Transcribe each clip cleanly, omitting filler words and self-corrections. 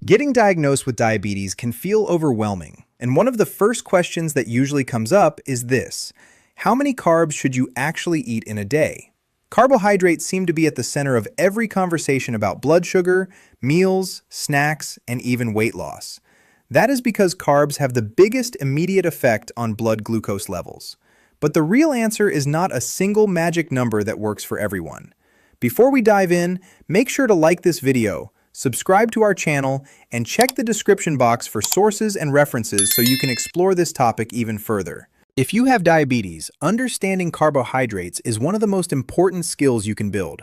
Getting diagnosed with diabetes can feel overwhelming, and one of the first questions that usually comes up is this: how many carbs should you actually eat in a day? Carbohydrates seem to be at the center of every conversation about blood sugar, meals, snacks, and even weight loss. That is because carbs have the biggest immediate effect on blood glucose levels. But the real answer is not a single magic number that works for everyone. Before we dive in, make sure to like this video, subscribe to our channel, and check the description box for sources and references so you can explore this topic even further. If you have diabetes, understanding carbohydrates is one of the most important skills you can build.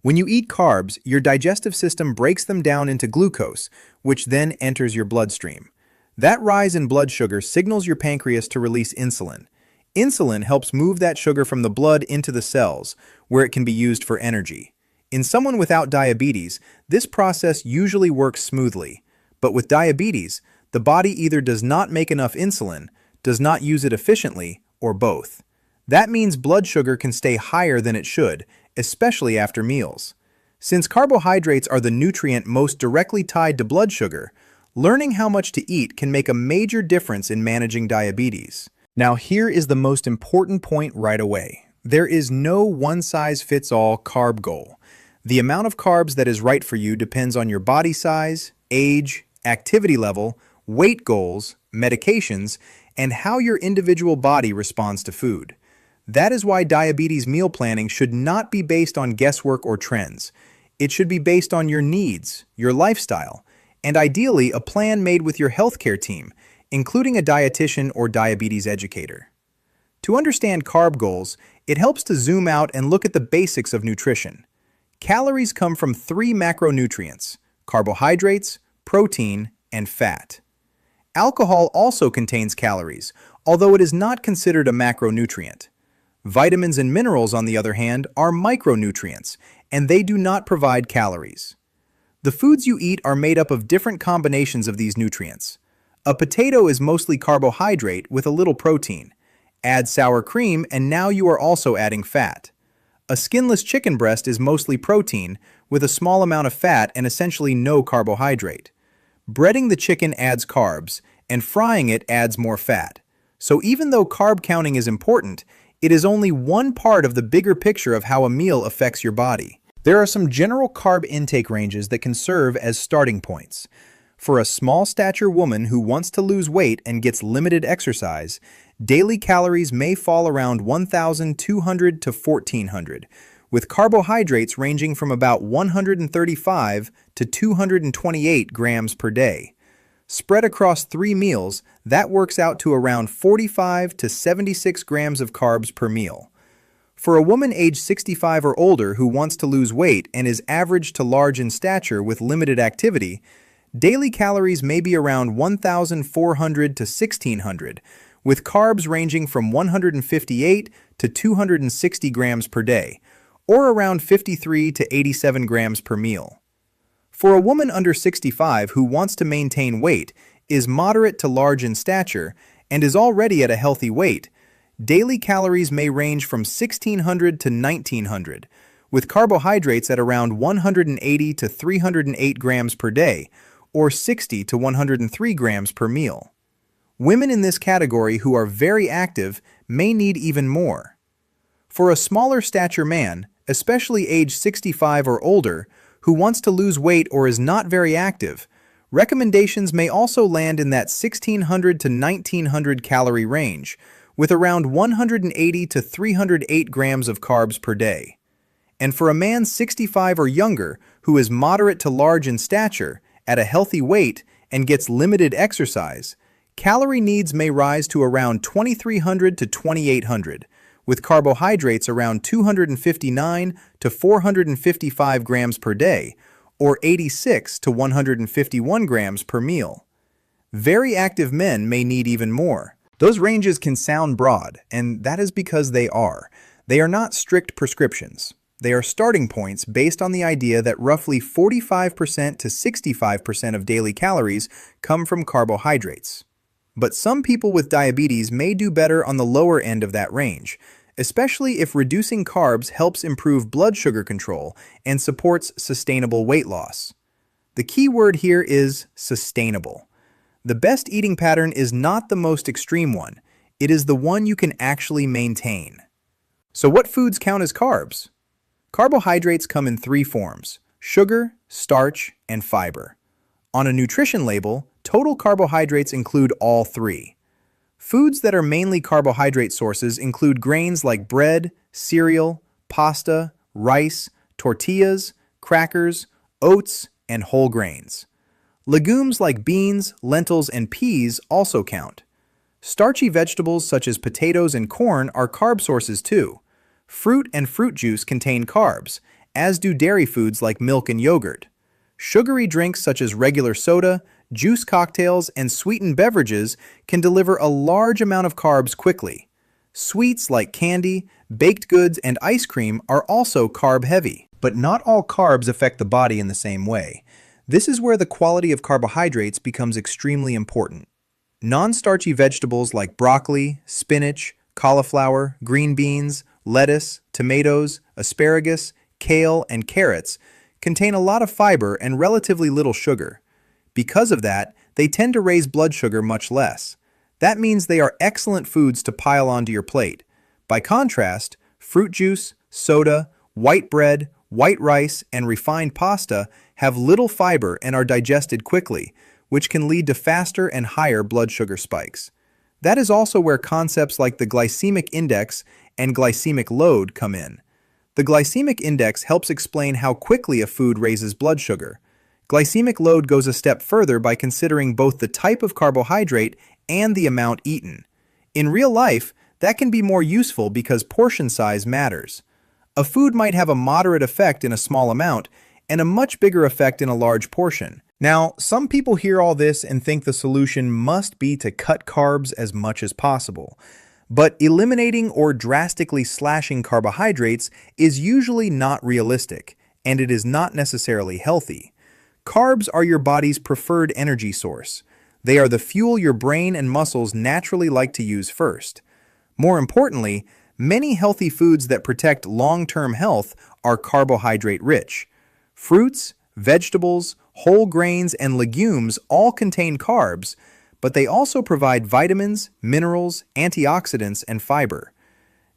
When you eat carbs, your digestive system breaks them down into glucose, which then enters your bloodstream. That rise in blood sugar signals your pancreas to release insulin. Insulin helps move that sugar from the blood into the cells, where it can be used for energy. In someone without diabetes, this process usually works smoothly. But with diabetes, the body either does not make enough insulin, does not use it efficiently, or both. That means blood sugar can stay higher than it should, especially after meals. Since carbohydrates are the nutrient most directly tied to blood sugar, learning how much to eat can make a major difference in managing diabetes. Now, here is the most important point right away. There is no one-size-fits-all carb goal. The amount of carbs that is right for you depends on your body size, age, activity level, weight goals, medications, and how your individual body responds to food. That is why diabetes meal planning should not be based on guesswork or trends. It should be based on your needs, your lifestyle, and ideally a plan made with your healthcare team, including a dietitian or diabetes educator. To understand carb goals, it helps to zoom out and look at the basics of nutrition. Calories come from three macronutrients: carbohydrates, protein, and fat. Alcohol also contains calories, although it is not considered a macronutrient. Vitamins and minerals, on the other hand, are micronutrients, and they do not provide calories. The foods you eat are made up of different combinations of these nutrients. A potato is mostly carbohydrate with a little protein. Add sour cream and now you are also adding fat. A skinless chicken breast is mostly protein with a small amount of fat and essentially no carbohydrate. Breading the chicken adds carbs, and frying it adds more fat. So even though carb counting is important, it is only one part of the bigger picture of how a meal affects your body. There are some general carb intake ranges that can serve as starting points. For a small stature woman who wants to lose weight and gets limited exercise, daily calories may fall around 1,200 to 1,400, with carbohydrates ranging from about 135 to 228 grams per day. Spread across 3 meals, that works out to around 45 to 76 grams of carbs per meal. For a woman aged 65 or older who wants to lose weight and is average to large in stature with limited activity, daily calories may be around 1,400 to 1,600, with carbs ranging from 158 to 260 grams per day, or around 53 to 87 grams per meal. For a woman under 65 who wants to maintain weight, is moderate to large in stature, and is already at a healthy weight, daily calories may range from 1,600 to 1,900, with carbohydrates at around 180 to 308 grams per day, or 60 to 103 grams per meal. Women in this category who are very active may need even more. For a smaller stature man, especially age 65 or older, who wants to lose weight or is not very active, recommendations may also land in that 1,600 to 1,900 calorie range, with around 180 to 308 grams of carbs per day. And for a man 65 or younger who is moderate to large in stature, at a healthy weight, and gets limited exercise, calorie needs may rise to around 2,300 to 2,800, with carbohydrates around 259 to 455 grams per day, or 86 to 151 grams per meal. Very active men may need even more. Those ranges can sound broad, and that is because they are. They are not strict prescriptions. They are starting points based on the idea that roughly 45% to 65% of daily calories come from carbohydrates. But some people with diabetes may do better on the lower end of that range, especially if reducing carbs helps improve blood sugar control and supports sustainable weight loss. The key word here is sustainable. The best eating pattern is not the most extreme one. It is the one you can actually maintain. So what foods count as carbs? Carbohydrates come in three forms: sugar, starch, and fiber. On a nutrition label, total carbohydrates include all three. Foods that are mainly carbohydrate sources include grains like bread, cereal, pasta, rice, tortillas, crackers, oats, and whole grains. Legumes like beans, lentils, and peas also count. Starchy vegetables such as potatoes and corn are carb sources too. Fruit and fruit juice contain carbs, as do dairy foods like milk and yogurt. Sugary drinks such as regular soda, juice cocktails, and sweetened beverages can deliver a large amount of carbs quickly. Sweets like candy, baked goods, and ice cream are also carb-heavy. But not all carbs affect the body in the same way. This is where the quality of carbohydrates becomes extremely important. Non-starchy vegetables like broccoli, spinach, cauliflower, green beans, lettuce, tomatoes, asparagus, kale, and carrots contain a lot of fiber and relatively little sugar. Because of that, they tend to raise blood sugar much less. That means they are excellent foods to pile onto your plate. By contrast, fruit juice, soda, white bread, white rice, and refined pasta have little fiber and are digested quickly, which can lead to faster and higher blood sugar spikes. That is also where concepts like the glycemic index and glycemic load come in. The glycemic index helps explain how quickly a food raises blood sugar. Glycemic load goes a step further by considering both the type of carbohydrate and the amount eaten. In real life, that can be more useful because portion size matters. A food might have a moderate effect in a small amount and a much bigger effect in a large portion. Now, some people hear all this and think the solution must be to cut carbs as much as possible. But eliminating or drastically slashing carbohydrates is usually not realistic, and it is not necessarily healthy. Carbs are your body's preferred energy source. They are the fuel your brain and muscles naturally like to use first. More importantly, many healthy foods that protect long-term health are carbohydrate-rich. Fruits, vegetables, whole grains, and legumes all contain carbs, but they also provide vitamins, minerals, antioxidants, and fiber.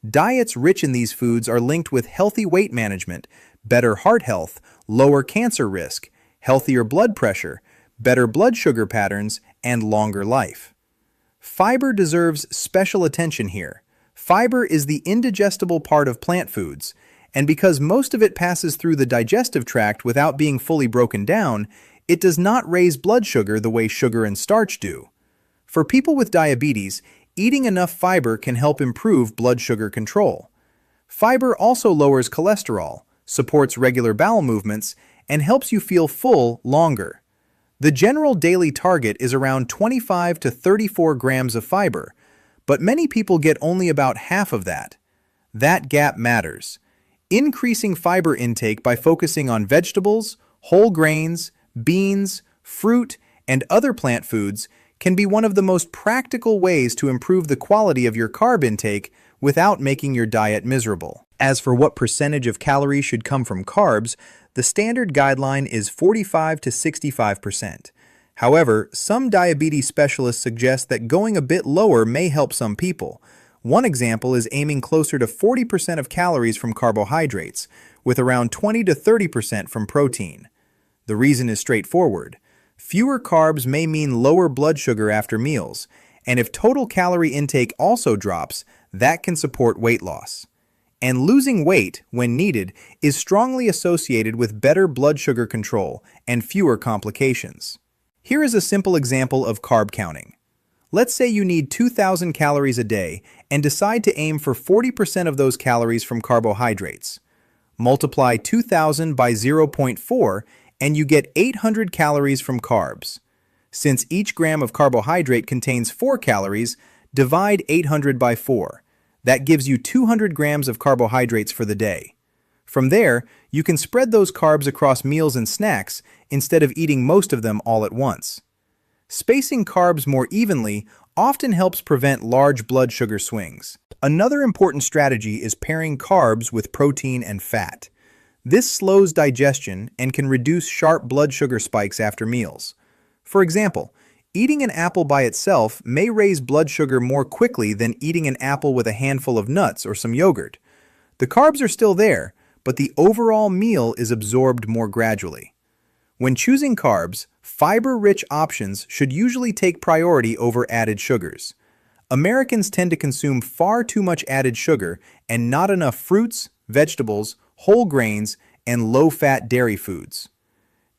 Diets rich in these foods are linked with healthy weight management, better heart health, lower cancer risk, healthier blood pressure, better blood sugar patterns, and longer life. Fiber deserves special attention here. Fiber is the indigestible part of plant foods, and because most of it passes through the digestive tract without being fully broken down, it does not raise blood sugar the way sugar and starch do. For people with diabetes, eating enough fiber can help improve blood sugar control. Fiber also lowers cholesterol, supports regular bowel movements, and helps you feel full longer. The general daily target is around 25 to 34 grams of fiber, but many people get only about half of that. That gap matters. Increasing fiber intake by focusing on vegetables, whole grains, beans, fruit, and other plant foods can be one of the most practical ways to improve the quality of your carb intake without making your diet miserable. As for what percentage of calories should come from carbs, the standard guideline is 45 to 65%. However, some diabetes specialists suggest that going a bit lower may help some people. One example is aiming closer to 40% of calories from carbohydrates, with around 20 to 30% from protein. The reason is straightforward. Fewer carbs may mean lower blood sugar after meals, and if total calorie intake also drops, that can support weight loss. And losing weight, when needed, is strongly associated with better blood sugar control and fewer complications. Here is a simple example of carb counting. Let's say you need 2,000 calories a day and decide to aim for 40% of those calories from carbohydrates. Multiply 2,000 by 0.4 and you get 800 calories from carbs. Since each gram of carbohydrate contains 4 calories, divide 800 by 4. That gives you 200 grams of carbohydrates for the day. From there, you can spread those carbs across meals and snacks instead of eating most of them all at once. Spacing carbs more evenly often helps prevent large blood sugar swings. Another important strategy is pairing carbs with protein and fat. This slows digestion and can reduce sharp blood sugar spikes after meals. For example, eating an apple by itself may raise blood sugar more quickly than eating an apple with a handful of nuts or some yogurt. The carbs are still there, but the overall meal is absorbed more gradually. When choosing carbs, fiber-rich options should usually take priority over added sugars. Americans tend to consume far too much added sugar and not enough fruits, vegetables, whole grains, and low-fat dairy foods.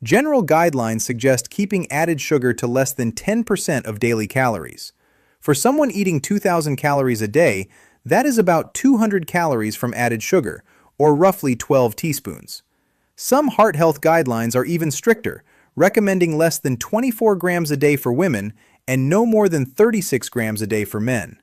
General guidelines suggest keeping added sugar to less than 10% of daily calories. For someone eating 2,000 calories a day, that is about 200 calories from added sugar, or roughly 12 teaspoons. Some heart health guidelines are even stricter, recommending less than 24 grams a day for women and no more than 36 grams a day for men.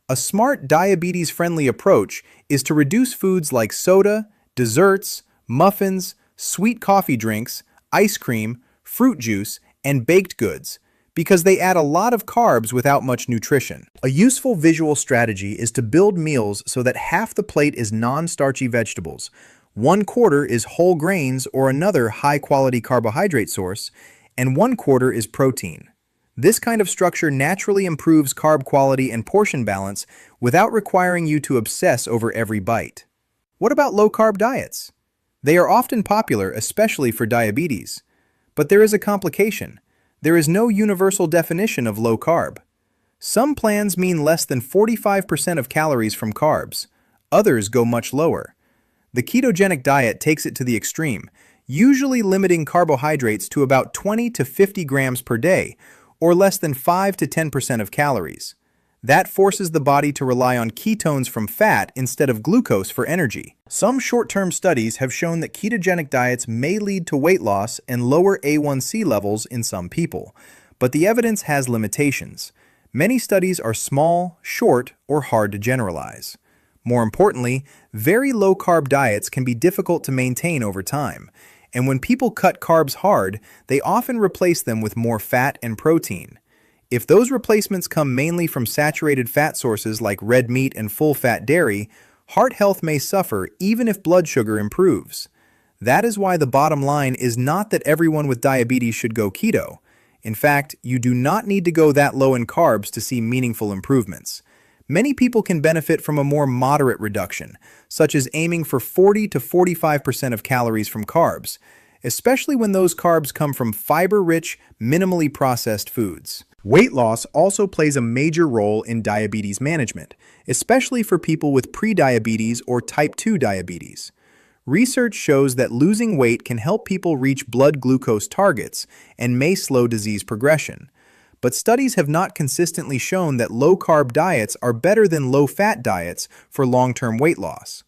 A smart diabetes-friendly approach is to reduce foods like soda, desserts, muffins, sweet coffee drinks, ice cream, fruit juice, and baked goods, because they add a lot of carbs without much nutrition. A useful visual strategy is to build meals so that half the plate is non-starchy vegetables, 1/4 is whole grains or another high-quality carbohydrate source, and 1/4 is protein. This kind of structure naturally improves carb quality and portion balance without requiring you to obsess over every bite. What about low-carb diets? They are often popular, especially for diabetes. But there is a complication. There is no universal definition of low carb. Some plans mean less than 45% of calories from carbs. Others go much lower. The ketogenic diet takes it to the extreme, usually limiting carbohydrates to about 20 to 50 grams per day, or less than 5 to 10% of calories. That forces the body to rely on ketones from fat instead of glucose for energy. Some short-term studies have shown that ketogenic diets may lead to weight loss and lower A1C levels in some people, but the evidence has limitations. Many studies are small, short, or hard to generalize. More importantly, very low-carb diets can be difficult to maintain over time, and when people cut carbs hard, they often replace them with more fat and protein. If those replacements come mainly from saturated fat sources like red meat and full-fat dairy, heart health may suffer even if blood sugar improves. That is why the bottom line is not that everyone with diabetes should go keto. In fact, you do not need to go that low in carbs to see meaningful improvements. Many people can benefit from a more moderate reduction, such as aiming for 40 to 45% of calories from carbs, especially when those carbs come from fiber-rich, minimally processed foods. Weight loss also plays a major role in diabetes management, especially for people with prediabetes or type 2 diabetes. Research shows that losing weight can help people reach blood glucose targets and may slow disease progression. But studies have not consistently shown that low-carb diets are better than low-fat diets for long-term weight loss.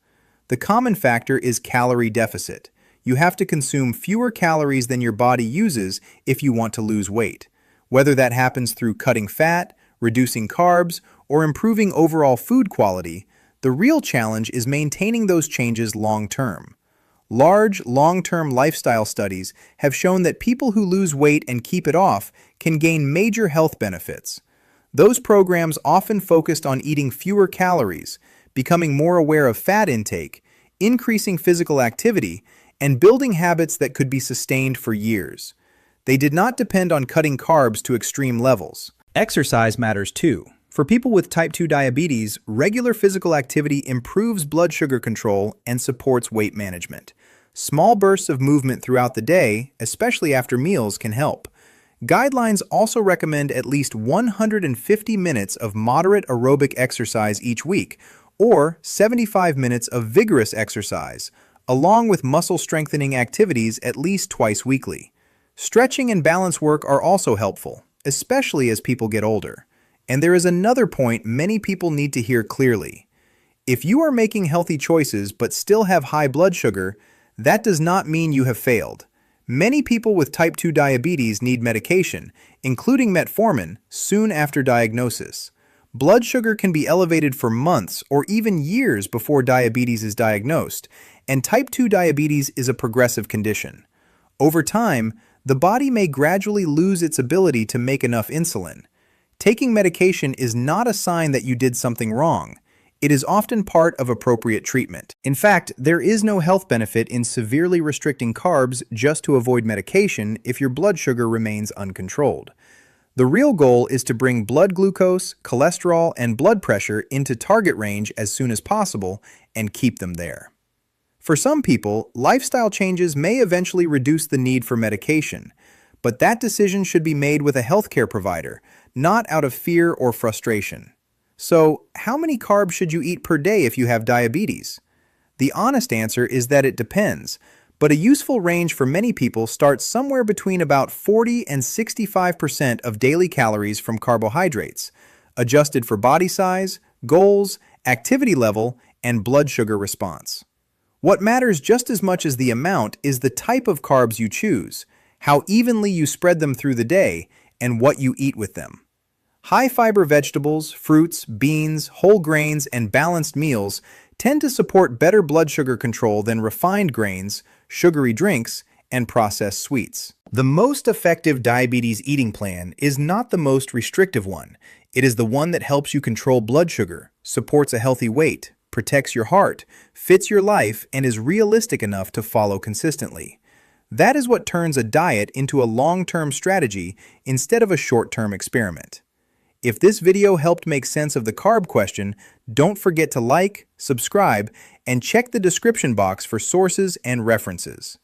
The common factor is calorie deficit. You have to consume fewer calories than your body uses if you want to lose weight. Whether that happens through cutting fat, reducing carbs, or improving overall food quality, the real challenge is maintaining those changes long-term. Large, long-term lifestyle studies have shown that people who lose weight and keep it off can gain major health benefits. Those programs often focused on eating fewer calories, becoming more aware of fat intake, increasing physical activity, and building habits that could be sustained for years. They did not depend on cutting carbs to extreme levels. Exercise matters too. For people with type 2 diabetes, regular physical activity improves blood sugar control and supports weight management. Small bursts of movement throughout the day, especially after meals, can help. Guidelines also recommend at least 150 minutes of moderate aerobic exercise each week, or 75 minutes of vigorous exercise, along with muscle-strengthening activities at least twice weekly. Stretching and balance work are also helpful, especially as people get older. And there is another point many people need to hear clearly. If you are making healthy choices but still have high blood sugar, that does not mean you have failed. Many people with type 2 diabetes need medication, including metformin, soon after diagnosis. Blood sugar can be elevated for months or even years before diabetes is diagnosed, and type 2 diabetes is a progressive condition. Over time, the body may gradually lose its ability to make enough insulin. Taking medication is not a sign that you did something wrong. It is often part of appropriate treatment. In fact, there is no health benefit in severely restricting carbs just to avoid medication if your blood sugar remains uncontrolled. The real goal is to bring blood glucose, cholesterol, and blood pressure into target range as soon as possible and keep them there. For some people, lifestyle changes may eventually reduce the need for medication, but that decision should be made with a healthcare provider, not out of fear or frustration. So, how many carbs should you eat per day if you have diabetes? The honest answer is that it depends, but a useful range for many people starts somewhere between about 40 and 65% of daily calories from carbohydrates, adjusted for body size, goals, activity level, and blood sugar response. What matters just as much as the amount is the type of carbs you choose, how evenly you spread them through the day, and what you eat with them. High-fiber vegetables, fruits, beans, whole grains, and balanced meals tend to support better blood sugar control than refined grains, sugary drinks, and processed sweets. The most effective diabetes eating plan is not the most restrictive one. It is the one that helps you control blood sugar, supports a healthy weight, protects your heart, fits your life, and is realistic enough to follow consistently. That is what turns a diet into a long-term strategy instead of a short-term experiment. If this video helped make sense of the carb question, don't forget to like, subscribe, and check the description box for sources and references.